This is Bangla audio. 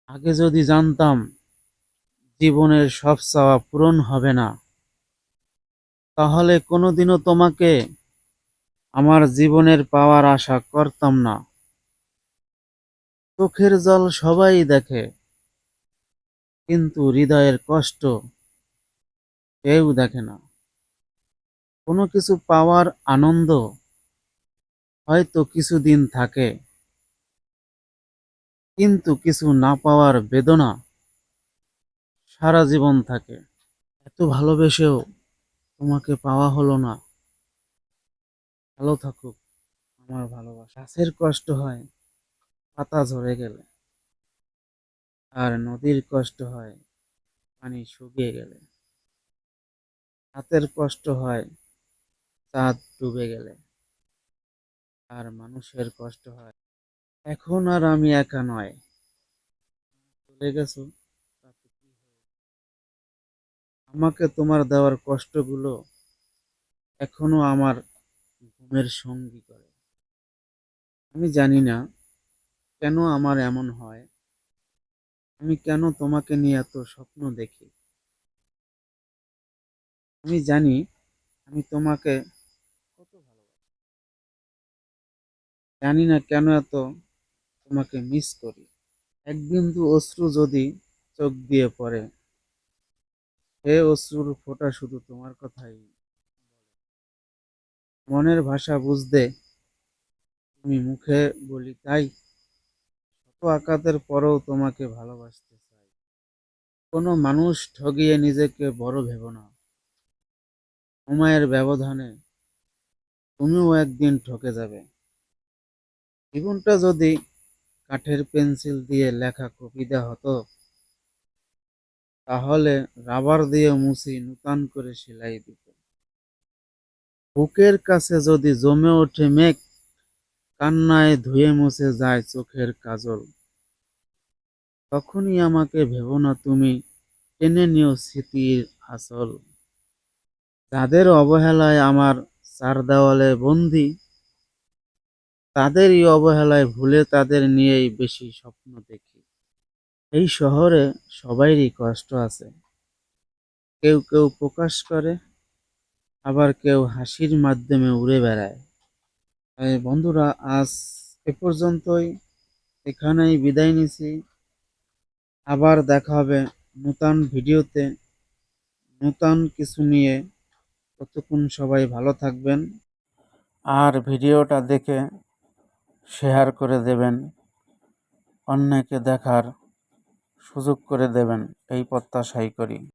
আগে যদি জানতাম জীবনের সব চাওয়া পূরণ হবে না, তাহলে কোনোদিনও তোমাকে আমার জীবনের পাওয়ার আশা করতাম না। চোখের জল সবাই দেখে, কিন্তু হৃদয়ের কষ্ট কেউ দেখে না। কোনো কিছু পাওয়ার আনন্দ হয়তো কিছুদিন থাকে, কিন্তু কিছু না পাওয়ার বেদনা সারা জীবন থাকে। এত ভালোবেসেও তোমাকে পাওয়া হলো না। ভালো থাকুক আমার ভালোবাসা। গাছের কষ্ট হয় পাতা ঝরে গেলে, আর নদীর কষ্ট হয় পানি শুকিয়ে গেলে। হাতের কষ্ট হয় চাঁদ ডুবে গেলে, আর মানুষের কষ্ট হয় এখন আর আমি একা নয়, চলে গেছো তাতে কি হয়েছে? আমাকে তোমার দেওয়ার কষ্টগুলো এখনো আমার ঘুমের সঙ্গী করে। আমি জানি না কেন আমার এমন হয়, আমি কেন তোমাকে নিয়ে এত স্বপ্ন দেখি। আমি জানি আমি তোমাকে কত ভালোবাসি, জানি না কেন এত তোমাকে মিস করি। এক বিন্দু অশ্রু যদি চোখ দিয়ে পড়ে, সে অশ্রুর ফোঁটা শুধু তোমার কথাই। মনের ভাষা বুঝতে তুমি মুখে বলি তাই, শত আঘাতের পরেও তোমাকে ভালোবাসতে চাই। কোনো মানুষ ঠগিয়ে নিজেকে বড় ভেবো না, সময়ের ব্যবধানে তুমিও একদিন ঠকে যাবে। জীবনটা যদি কাঠের পেন্সিল দিয়ে লেখা কবিতা হতো, তাহলে রাবার দিয়ে মুছি নূতন করে সেলাই দিত। বুকের কাছে যদি জমে ওঠে মেঘ, কান্নায় ধুয়ে মুছে যায় চোখের কাজল, তখনই আমাকে ভেবো না তুমি, টেনে নিও স্মৃতির আঁচল। যাদের অবহেলায় আমার চার দেওয়ালে বন্দি, তাদেরই অবহেলায় ভুলে তাদের নিয়েই বেশি স্বপ্ন দেখি। এই শহরে সবাইরই কষ্ট আছে, কেউ কেউ প্রকাশ করে, আবার কেউ হাসির মাধ্যমে উড়ে বেড়ায়। তাই বন্ধুরা, আজ এ পর্যন্তই, এখানেই বিদায় নিছি। আবার দেখা হবে নতুন ভিডিওতে, নতুন কিছু নিয়ে। ততক্ষণ সবাই ভালো থাকবেন, আর ভিডিওটা দেখে শেয়ার করে দেবেন, অন্যকে দেখার সুযোগ করে দেবেন, এই প্রত্যাশাই করি।